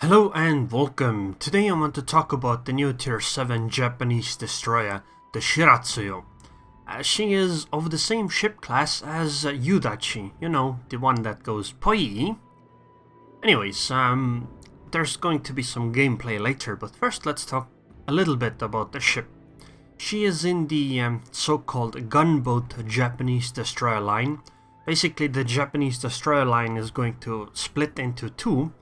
Hello and welcome. Today I want to talk about the new Tier 7 Japanese destroyer, the Shiratsuyu. She is of the same ship class as Yudachi, you know, the one that goes poi. Anyways, there's going to be some gameplay later, but first let's talk a little bit about the ship. She is in the so-called gunboat Japanese destroyer line. Basically, the Japanese destroyer line is going to split into two,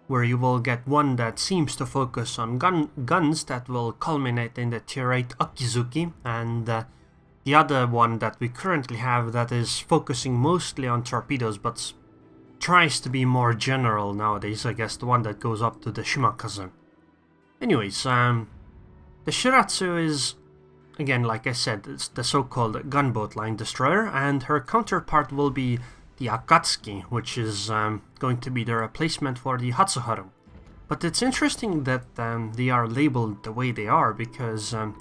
where you will get one that seems to focus on guns that will culminate in the Tier 8 Akizuki, and the other one that we currently have that is focusing mostly on torpedoes, but tries to be more general nowadays, I guess, the one that goes up to the Shimakaze. Anyways, the Shiratsuyu is, again, like I said, it's the so-called gunboat line destroyer, and her counterpart will be the Akatsuki, which is going to be the replacement for the Hatsuharu. But it's interesting that they are labeled the way they are, because the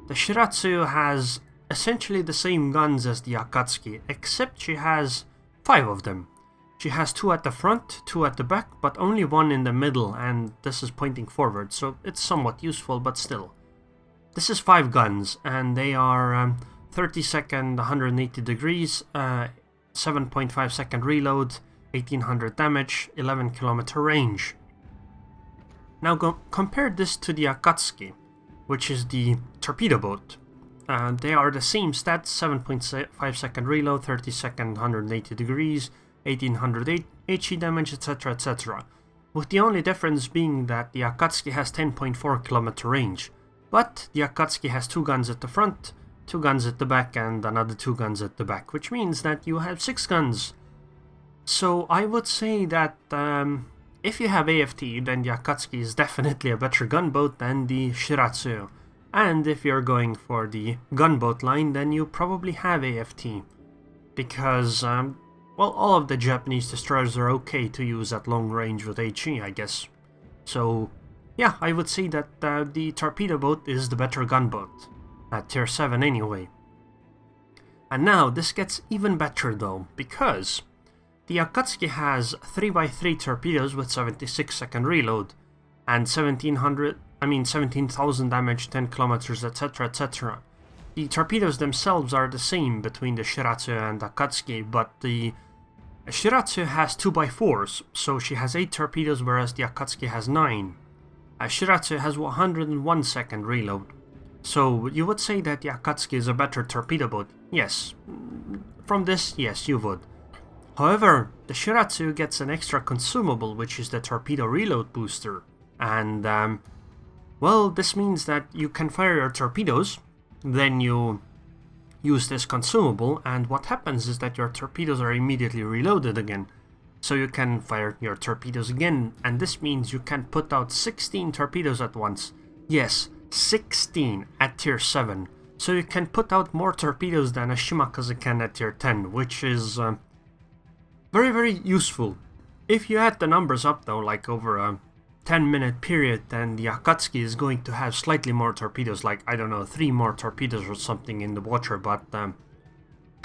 Shiratsuyu has essentially the same guns as the Akatsuki, except she has 5 of them. She has 2 at the front, 2 at the back, but only 1 in the middle, and this is pointing forward, so it's somewhat useful, but still. This is 5 guns, and they are 30 second, 180 degrees, 7.5 second reload, 1800 damage, 11 kilometer range. Now compare this to the Akatsuki, which is the torpedo boat. They are the same stats, 7.5 second reload, 30 second, 180 degrees, 1800 HE damage, etc, etc. With the only difference being that the Akatsuki has 10.4 kilometer range, but the Akatsuki has 2 guns at the front, 2 guns at the back, and another 2 guns at the back, which means that you have 6 guns. So I would say that if you have AFT, then the Akatsuki is definitely a better gunboat than the Shiratsuyu. And if you're going for the gunboat line, then you probably have AFT. Because, well, all of the Japanese destroyers are okay to use at long range with HE, I guess. So, yeah, I would say that the torpedo boat is the better gunboat. At Tier 7 anyway. And now this gets even better though, because the Akatsuki has 3x3 torpedoes with 76 second reload and 17,000 damage, 10 kilometers, etc, etc. The torpedoes themselves are the same between the Shiratsuyu and Akatsuki, but the Shiratsuyu has 2x4s, so she has 8 torpedoes, whereas the Akatsuki has 9. Shiratsuyu has 101 second reload. So you would say that the Akatsuki is a better torpedo boat? Yes. From this, yes, you would. However, the Shiratsuyu gets an extra consumable, which is the torpedo reload booster. And, well, this means that you can fire your torpedoes, then you use this consumable, and what happens is that your torpedoes are immediately reloaded again. So you can fire your torpedoes again, and this means you can put out 16 torpedoes at once. Yes, 16 at Tier 7, so you can put out more torpedoes than a Shimakaze can at Tier 10, which is very, very useful. If you add the numbers up though, like over a 10-minute period, then the Akatsuki is going to have slightly more torpedoes, like, I don't know, 3 more torpedoes or something in the water, but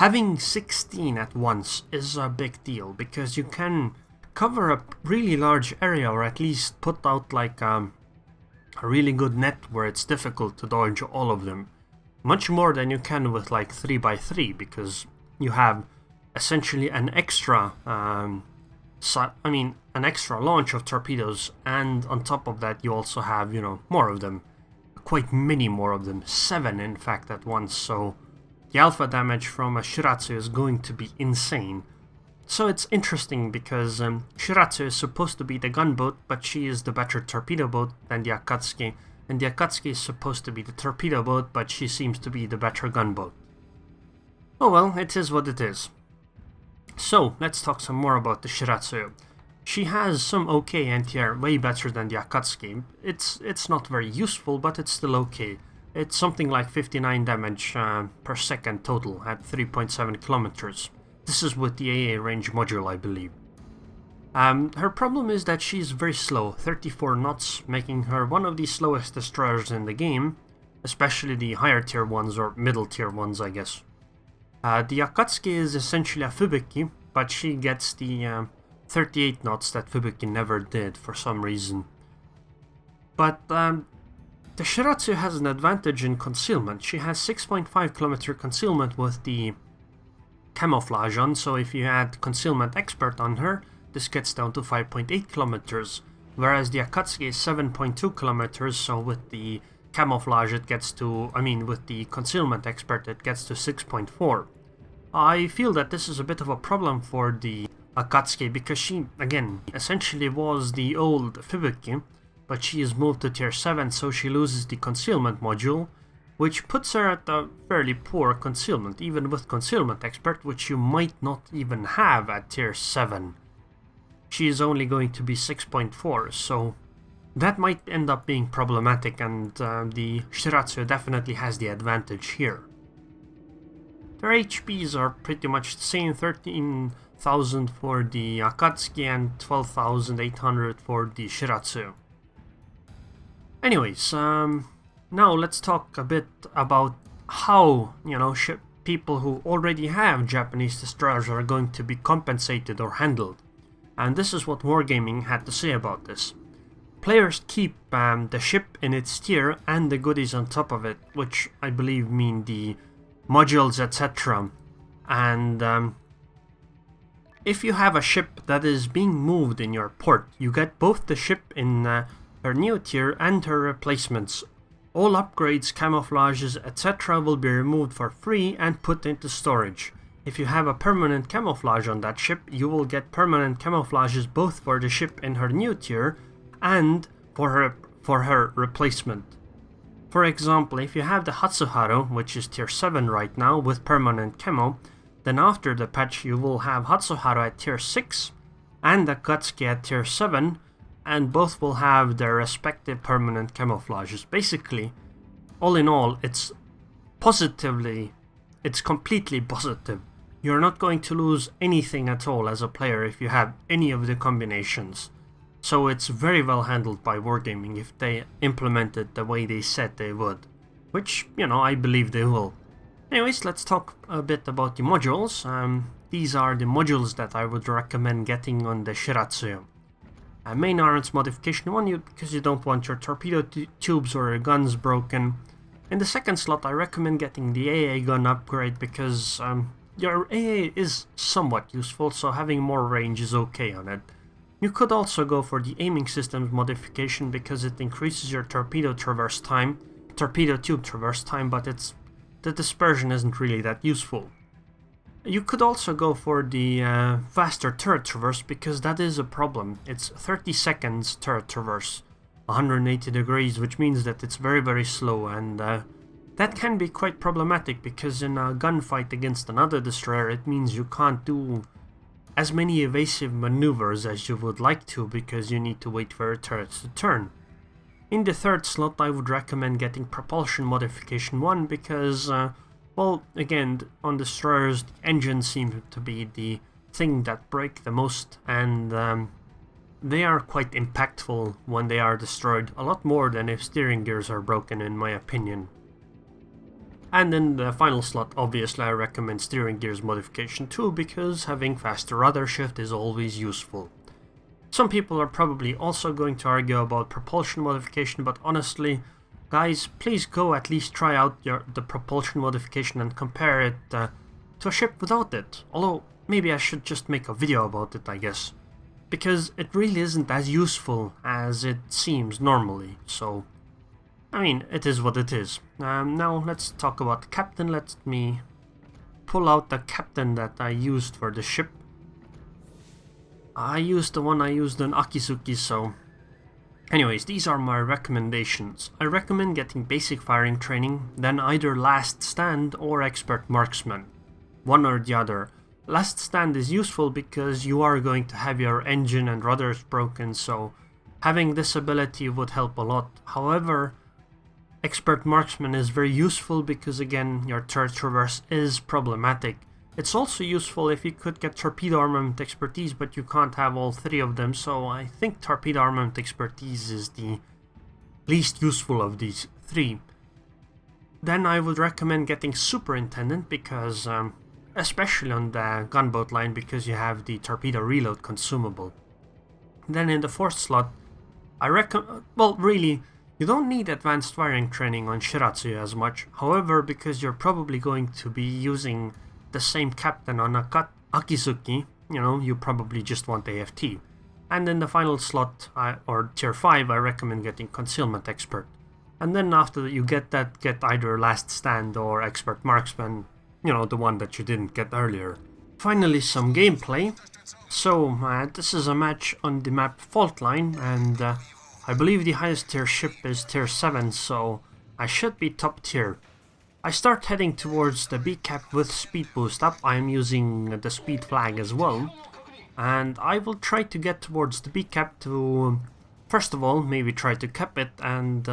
having 16 at once is a big deal, because you can cover a really large area, or at least put out like a really good net where it's difficult to dodge all of them. Much more than you can with like 3x3, because you have essentially an extra an extra launch of torpedoes, and on top of that you also have, you know, more of them. Quite many more of them. 7 in fact at once, so the alpha damage from a Shiratsuyu is going to be insane. So it's interesting because Shiratsuyu is supposed to be the gunboat, but she is the better torpedo boat than the Akatsuki, and the Akatsuki is supposed to be the torpedo boat, but she seems to be the better gunboat. Oh well, it is what it is. So, let's talk some more about the Shiratsuyu. She has some okay anti-air, way better than the Akatsuki. It's not very useful, but it's still okay. It's something like 59 damage per second total at 3.7 kilometers. This is with the AA range module, I believe. Her problem is that she's very slow, 34 knots, making her one of the slowest destroyers in the game, especially the higher tier ones, or middle tier ones, I guess. The Akatsuki is essentially a Fubuki, but she gets the 38 knots that Fubuki never did for some reason. But the Shiratsuyu has an advantage in concealment. She has 6.5 kilometer concealment with the camouflage on, so if you add concealment expert on her, this gets down to 5.8 kilometers, whereas the Akatsuki is 7.2 kilometers, so with the camouflage it gets to, with the concealment expert it gets to 6.4. I feel that this is a bit of a problem for the Akatsuki because she, again, essentially was the old Fubuki, but she is moved to tier 7, so she loses the concealment module, which puts her at a fairly poor concealment, even with concealment expert, which you might not even have at tier 7. She is only going to be 6.4, so that might end up being problematic, and the Shiratsuyu definitely has the advantage here. Their HPs are pretty much the same, 13,000 for the Akatsuki and 12,800 for the Shiratsuyu. Anyways, now let's talk a bit about how, people who already have Japanese destroyers are going to be compensated or handled. And this is what Wargaming had to say about this. Players keep the ship in its tier and the goodies on top of it, which I believe mean the modules, etc. And if you have a ship that is being moved in your port, you get both the ship in her new tier and her replacements. All upgrades, camouflages, etc. will be removed for free and put into storage. If you have a permanent camouflage on that ship, you will get permanent camouflages both for the ship in her new tier and for her replacement. For example, if you have the Hatsuharu, which is tier 7 right now with permanent camo, then after the patch you will have Hatsuharu at tier 6 and Akatsuki at tier 7, and both will have their respective permanent camouflages. Basically, all in all, it's completely positive. You're not going to lose anything at all as a player if you have any of the combinations. So it's very well handled by Wargaming if they implement it the way they said they would. Which, I believe they will. Anyways, let's talk a bit about the modules. These are the modules that I would recommend getting on the Shiratsuyu. Main arms modification 1, because you don't want your torpedo tubes or your guns broken. In the second slot, I recommend getting the AA gun upgrade because your AA is somewhat useful, so having more range is okay on it. You could also go for the aiming systems modification because it increases your torpedo tube traverse time, but the dispersion isn't really that useful. You could also go for the faster turret traverse because that is a problem. It's 30 seconds turret traverse, 180 degrees, which means that it's very, very slow, and that can be quite problematic because in a gunfight against another destroyer it means you can't do as many evasive maneuvers as you would like to because you need to wait for your turrets to turn. In the third slot I would recommend getting propulsion modification 1 because well, again, on destroyers the engines seem to be the thing that break the most, and they are quite impactful when they are destroyed, a lot more than if steering gears are broken in my opinion. And in the final slot, obviously I recommend steering gears modification 2 because having faster rudder shift is always useful. Some people are probably also going to argue about propulsion modification, but honestly, guys, please go at least try out the propulsion modification and compare it to a ship without it. Although, maybe I should just make a video about it, I guess. Because it really isn't as useful as it seems normally, so it is what it is. Now let's talk about the captain. Let me pull out the captain that I used for the ship. I used the one I used on Akizuki, so... Anyways, these are my recommendations. I recommend getting basic firing training, then either last stand or expert marksman. One or the other. Last stand is useful because you are going to have your engine and rudders broken, so having this ability would help a lot. However, expert marksman is very useful because again your turret traverse is problematic. It's also useful if you could get torpedo armament expertise, but you can't have all three of them, so I think torpedo armament expertise is the least useful of these three. Then I would recommend getting superintendent because, especially on the gunboat line, because you have the torpedo reload consumable. Then in the fourth slot, I reckon, well, really, you don't need advanced firing training on Shiratsuyu as much. However, because you're probably going to be using the same captain on Akizuki, you know, you probably just want AFT. And in the final slot, or tier 5, I recommend getting Concealment Expert. And then after you get that, get either Last Stand or Expert Marksman, you know, the one that you didn't get earlier. Finally, some gameplay. So, this is a match on the map Fault Line, and I believe the highest tier ship is tier 7, so I should be top tier. I start heading towards the B cap with speed boost up. I am using the speed flag as well. And I will try to get towards the B cap to, first of all, maybe try to cap it, and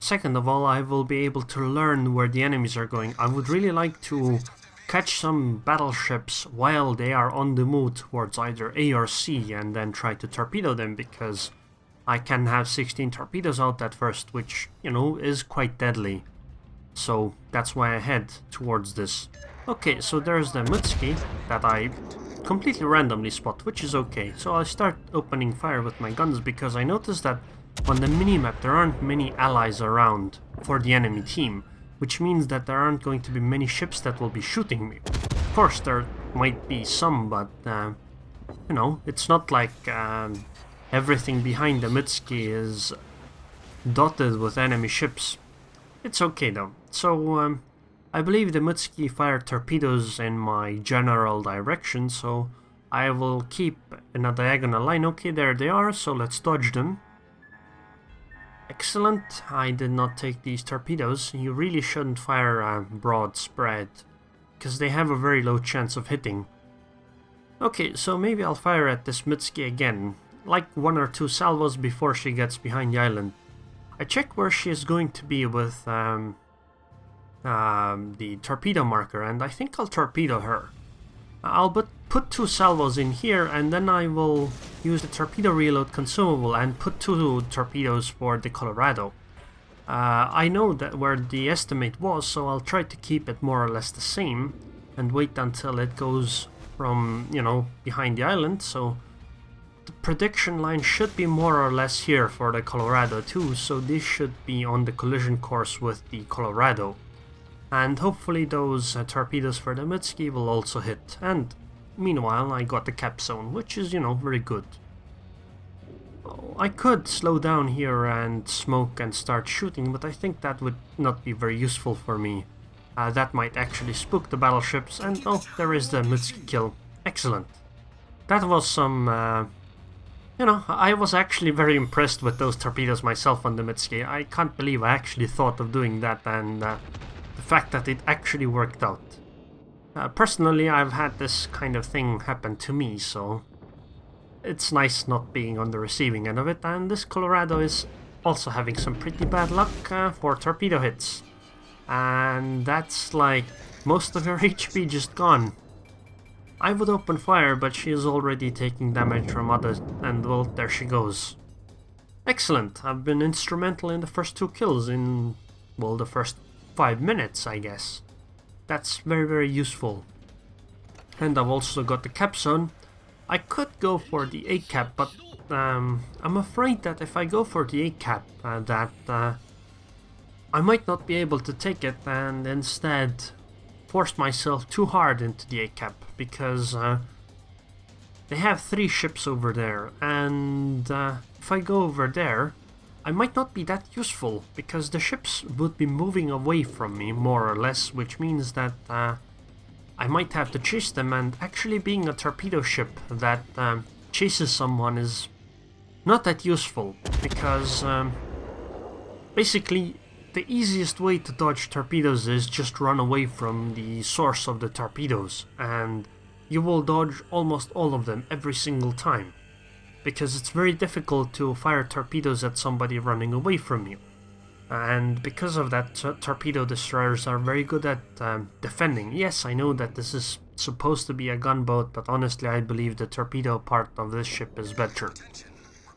second of all, I will be able to learn where the enemies are going. I would really like to catch some battleships while they are on the move towards either A or C, and then try to torpedo them, because I can have 16 torpedoes out at first, which, you know, is quite deadly. So that's why I head towards this. Okay, so there's the Mitsuki that I completely randomly spot, which is okay. So I start opening fire with my guns because I noticed that on the minimap there aren't many allies around for the enemy team, which means that there aren't going to be many ships that will be shooting me. Of course there might be some, but you know, it's not like everything behind the Mitsuki is dotted with enemy ships. It's okay though. So I believe the Mitsuki fire torpedoes in my general direction, so I will keep in a diagonal line. Okay, there they are, so let's dodge them. Excellent, I did not take these torpedoes. You really shouldn't fire broad spread, because they have a very low chance of hitting. Okay, so maybe I'll fire at this Mitsuki again, like 1 or 2 salvos before she gets behind the island. I check where she is going to be with the torpedo marker, and I think I'll torpedo her. I'll put 2 salvos in here, and then I will use the torpedo reload consumable and put 2 torpedoes for the Colorado. I know that where the estimate was, so I'll try to keep it more or less the same and wait until it goes from, you know, behind the island. So the prediction line should be more or less here for the Colorado too, so this should be on the collision course with the Colorado. And hopefully those torpedoes for the Mitsuki will also hit. And meanwhile I got the cap zone, which is, you know, very good. Oh, I could slow down here and smoke and start shooting, but I think that would not be very useful for me. That might actually spook the battleships, and oh, there is the Mitsuki kill. Excellent. That was some, you know, I was actually very impressed with those torpedoes myself on the Mitsuki. I can't believe I actually thought of doing that, and the fact that it actually worked out. Personally, I've had this kind of thing happen to me, so it's nice not being on the receiving end of it, and this Colorado is also having some pretty bad luck for torpedo hits. And that's like most of her HP just gone. I would open fire, but she is already taking damage from others, and well, there she goes. Excellent, I've been instrumental in the first 2 kills in, well, the first 5 minutes, I guess. That's very, very useful. And I've also got the cap zone. I could go for the A cap, but I'm afraid that if I go for the A cap, I might not be able to take it, and instead force myself too hard into the A cap, because they have 3 ships over there, and if I go over there, I might not be that useful, because the ships would be moving away from me, more or less, which means that I might have to chase them, and actually being a torpedo ship that chases someone is not that useful, because basically the easiest way to dodge torpedoes is just run away from the source of the torpedoes, and you will dodge almost all of them every single time, because it's very difficult to fire torpedoes at somebody running away from you. And because of that, torpedo destroyers are very good at defending. Yes, I know that this is supposed to be a gunboat, but honestly I believe the torpedo part of this ship is better.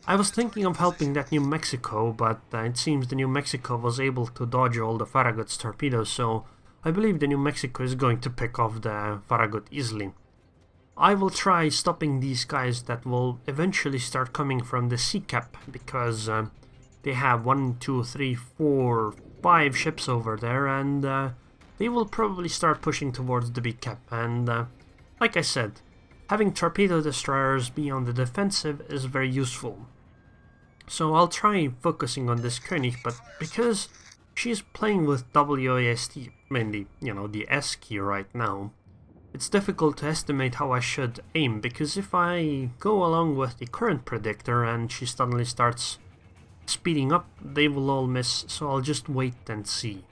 I was thinking of helping that New Mexico, but it seems the New Mexico was able to dodge all the Farragut's torpedoes, so I believe the New Mexico is going to pick off the Farragut easily. I will try stopping these guys that will eventually start coming from the sea cap, because they have 1, 2, 3, 4, 5 ships over there, and they will probably start pushing towards the big cap. And like I said, having torpedo destroyers be on the defensive is very useful. So I'll try focusing on this König, but because she's playing with WASD, mainly, you know, the S key right now, it's difficult to estimate how I should aim, because if I go along with the current predictor and she suddenly starts speeding up, they will all miss, so I'll just wait and see.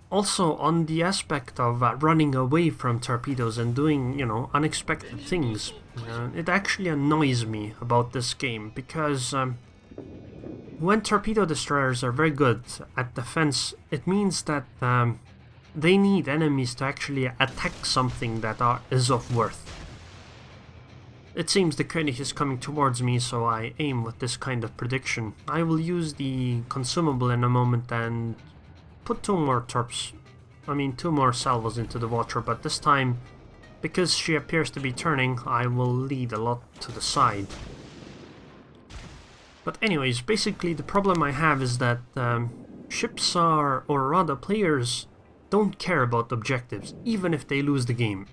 Also, on the aspect of running away from torpedoes and doing, you know, unexpected things, it actually annoys me about this game, because when torpedo destroyers are very good at defense, it means that they need enemies to actually attack something that is of worth. It seems the König is coming towards me, so I aim with this kind of prediction. I will use the consumable in a moment and put 2 more salvos into the water, but this time, because she appears to be turning, I will lead a lot to the side. But anyways, basically the problem I have is that ships or rather players, don't care about objectives, even if they lose the game.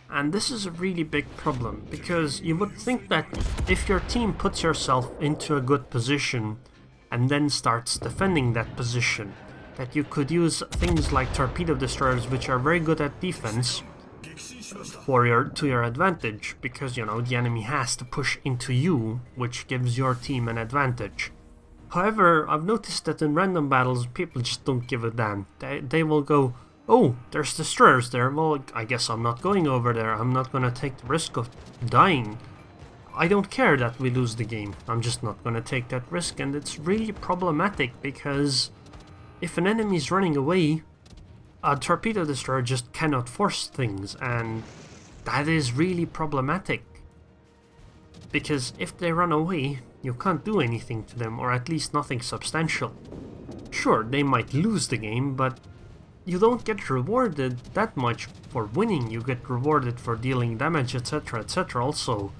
And this is a really big problem, because you would think that if your team puts yourself into a good position and then starts defending that position, that you could use things like torpedo destroyers, which are very good at defense, to your advantage, because, you know, the enemy has to push into you, which gives your team an advantage. However, I've noticed that in random battles, people just don't give a damn. They will go, oh, there's destroyers there, well, I guess I'm not going over there, I'm not gonna take the risk of dying. I don't care that we lose the game, I'm just not gonna take that risk, and it's really problematic, because if an enemy's running away, a torpedo destroyer just cannot force things, and that is really problematic. Because if they run away, you can't do anything to them, or at least nothing substantial. Sure, they might lose the game, but you don't get rewarded that much for winning, you get rewarded for dealing damage, etc, etc. Also,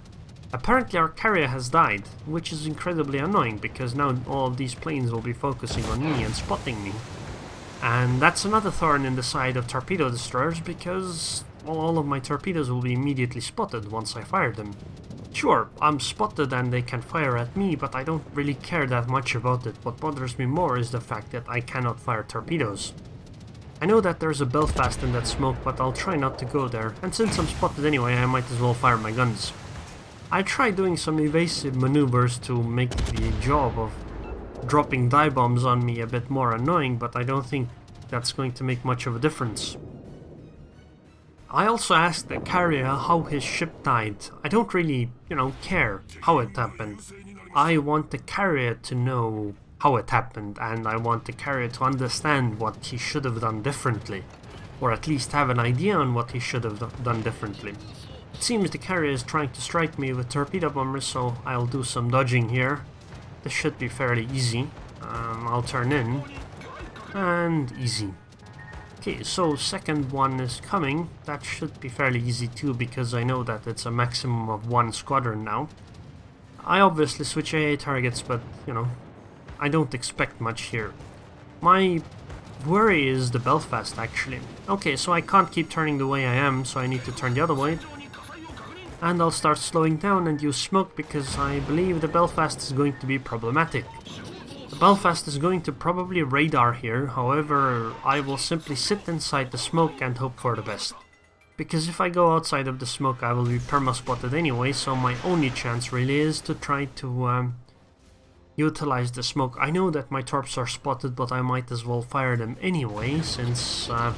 apparently our carrier has died, which is incredibly annoying, because now all of these planes will be focusing on me and spotting me. And that's another thorn in the side of torpedo destroyers, because all of my torpedoes will be immediately spotted once I fire them. Sure, I'm spotted and they can fire at me, but I don't really care that much about it. What bothers me more is the fact that I cannot fire torpedoes. I know that there's a Belfast in that smoke, but I'll try not to go there, and since I'm spotted anyway, I might as well fire my guns. I tried doing some evasive maneuvers to make the job of dropping dive bombs on me a bit more annoying, but I don't think that's going to make much of a difference. I also asked the carrier how his ship died. I don't really, care how it happened. I want the carrier to know how it happened, and I want the carrier to understand what he should have done differently, or at least have an idea on what he should have done differently. It seems the carrier is trying to strike me with torpedo bombers, so I'll do some dodging here. This should be fairly easy. I'll turn in, and easy. Okay, so second one is coming. That should be fairly easy too, because I know that it's a maximum of 1 squadron now. I obviously switch AA targets, but, I don't expect much here. My worry is the Belfast, actually. Okay, so I can't keep turning the way I am, so I need to turn the other way. And I'll start slowing down and use smoke, because I believe the Belfast is going to be problematic. The Belfast is going to probably radar here, however, I will simply sit inside the smoke and hope for the best. Because if I go outside of the smoke, I will be perma-spotted anyway, so my only chance really is to try to utilize the smoke. I know that my torps are spotted, but I might as well fire them anyway, since I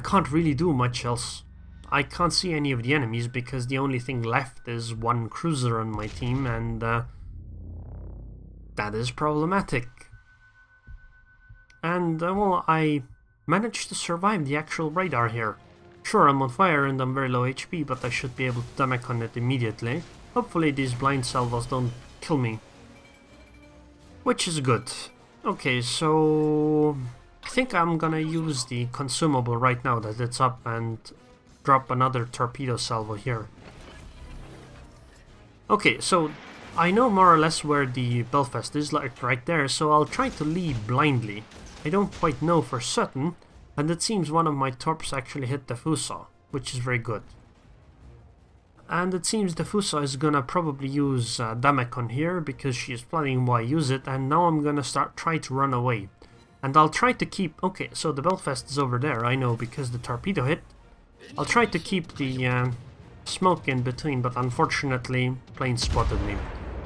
can't really do much else. I can't see any of the enemies, because the only thing left is 1 cruiser on my team, and that is problematic. And, well, I managed to survive the actual radar here. Sure, I'm on fire and I'm very low HP, but I should be able to damage on it immediately. Hopefully these blind salvos don't kill me. Which is good. Okay, so I think I'm gonna use the consumable right now that it's up, and drop another torpedo salvo here. Okay, so I know more or less where the Belfast is, like right there, so I'll try to lead blindly. I don't quite know for certain, and it seems one of my torps actually hit the Fuso, which is very good. And it seems the Fuso is gonna probably use Damekon here, because she is planning why use it, and now I'm gonna try to run away. And I'll try to keep... Okay, so the Belfast is over there, I know, because the torpedo hit. I'll try to keep the smoke in between, but unfortunately, plane spotted me.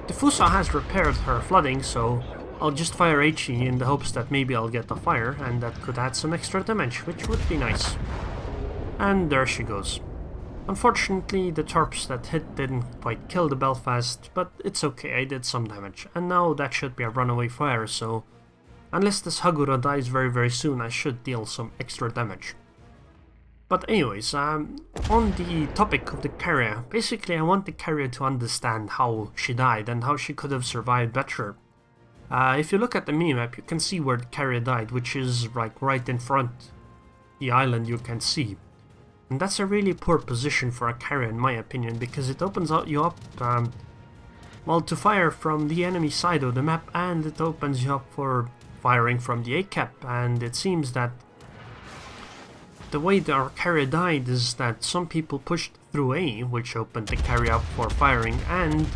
The Fuso has repaired her flooding, so I'll just fire HE in the hopes that maybe I'll get the fire, and that could add some extra damage, which would be nice. And there she goes. Unfortunately, the torps that hit didn't quite kill the Belfast, but it's okay, I did some damage. And now that should be a runaway fire, so unless this Haguro dies very soon, I should deal some extra damage. But anyways, on the topic of the carrier, basically I want the carrier to understand how she died and how she could have survived better. If you look at the minimap, you can see where the carrier died, which is like right in front the island you can see. And that's a really poor position for a carrier in my opinion, because it opens you up, well, to fire from the enemy side of the map, and it opens you up for firing from the A-cap, and it seems that the way that our carrier died is that some people pushed through A, which opened the carrier up for firing, and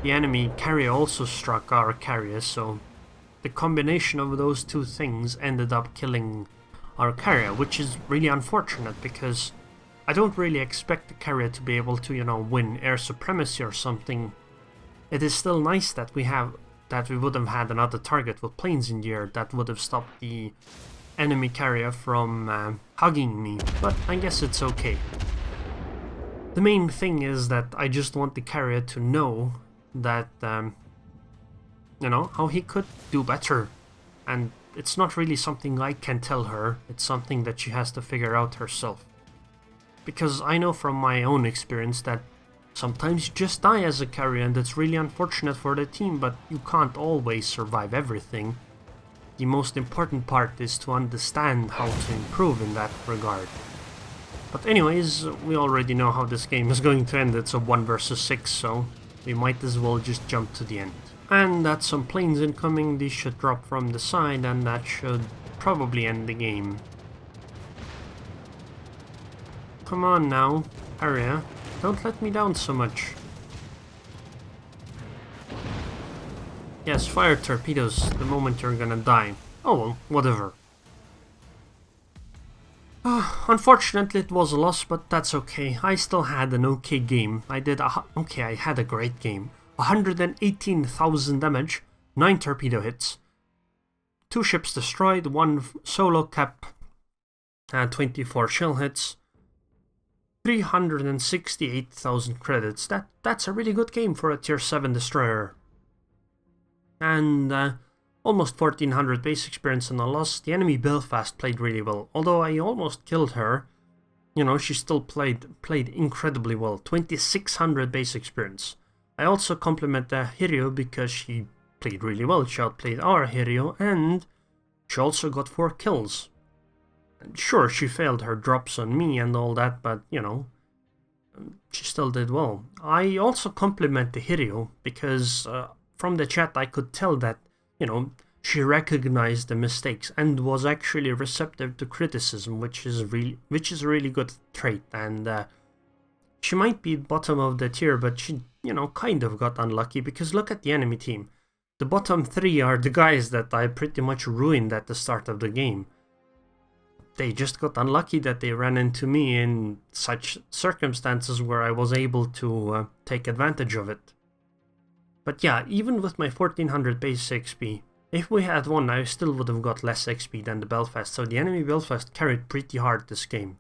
the enemy carrier also struck our carrier, so the combination of those two things ended up killing our carrier, which is really unfortunate, because I don't really expect the carrier to be able to, you know, win air supremacy or something. It is still nice that we would have had another target with planes in the air that would have stopped the enemy carrier from hugging me, but I guess it's okay. The main thing is that I just want the carrier to know that, you know, how he could do better. And it's not really something I can tell her, it's something that she has to figure out herself. Because I know from my own experience that sometimes you just die as a carrier, and it's really unfortunate for the team, but you can't always survive everything. The most important part is to understand how to improve in that regard. But anyways, we already know how this game is going to end. It's a 1 versus 6, so we might as well just jump to the end. And that's some planes incoming. These should drop from the side, and that should probably end the game. Come on now, area. Don't let me down so much. Yes, fire torpedoes the moment you're gonna die. Oh well, whatever. Unfortunately it was a loss, but that's okay. I still had an okay game. I had a great game. 118,000 damage, 9 torpedo hits, 2 ships destroyed, 1 solo cap, 24 shell hits, 368,000 credits. That's a really good game for a tier 7 destroyer. And almost 1400 base experience in a loss. The enemy Belfast played really well. Although I almost killed her, you know, she still played incredibly well. 2600 base experience. I also compliment the Hiryu because she played really well. She outplayed our Hiryu, and she also got 4 kills. Sure, she failed her drops on me and all that, but, you know, she still did well. I also compliment the Hiryu because from the chat I could tell that, you know, she recognized the mistakes and was actually receptive to criticism, which is a really good trait. And she might be bottom of the tier, but she, you know, kind of got unlucky, because look at the enemy team. The bottom 3 are the guys that I pretty much ruined at the start of the game. They just got unlucky that they ran into me in such circumstances where I was able to take advantage of it. But yeah, even with my 1400 base XP, if we had won, I still would have got less XP than the Belfast, so the enemy Belfast carried pretty hard this game.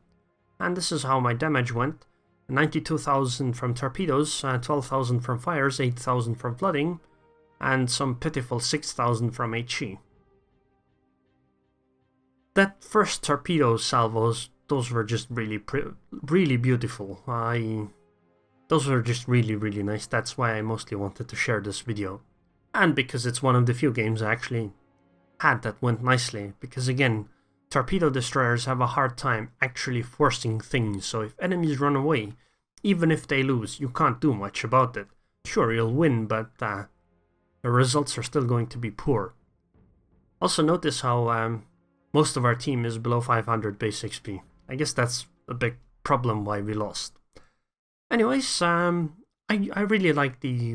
And this is how my damage went. 92,000 from torpedoes, 12,000 from fires, 8,000 from flooding, and some pitiful 6,000 from HE. That first torpedo salvos, those were just really beautiful. Those were just really nice. That's why I mostly wanted to share this video. And because it's one of the few games I actually had that went nicely. Because again, torpedo destroyers have a hard time actually forcing things, so if enemies run away, even if they lose, you can't do much about it. Sure, you'll win, but the results are still going to be poor. Also notice how most of our team is below 500 base XP. I guess that's a big problem why we lost. Anyways, I really like the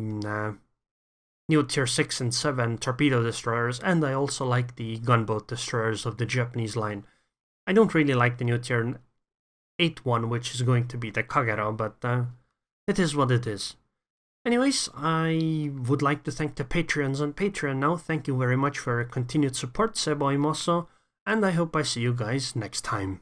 new tier 6 and 7 torpedo destroyers, and I also like the gunboat destroyers of the Japanese line. I don't really like the new tier 8 one, which is going to be the Kagero, but it is what it is. Anyways, I would like to thank the Patreons on Patreon now. Thank you very much for your continued support, Seboimoso, and I hope I see you guys next time.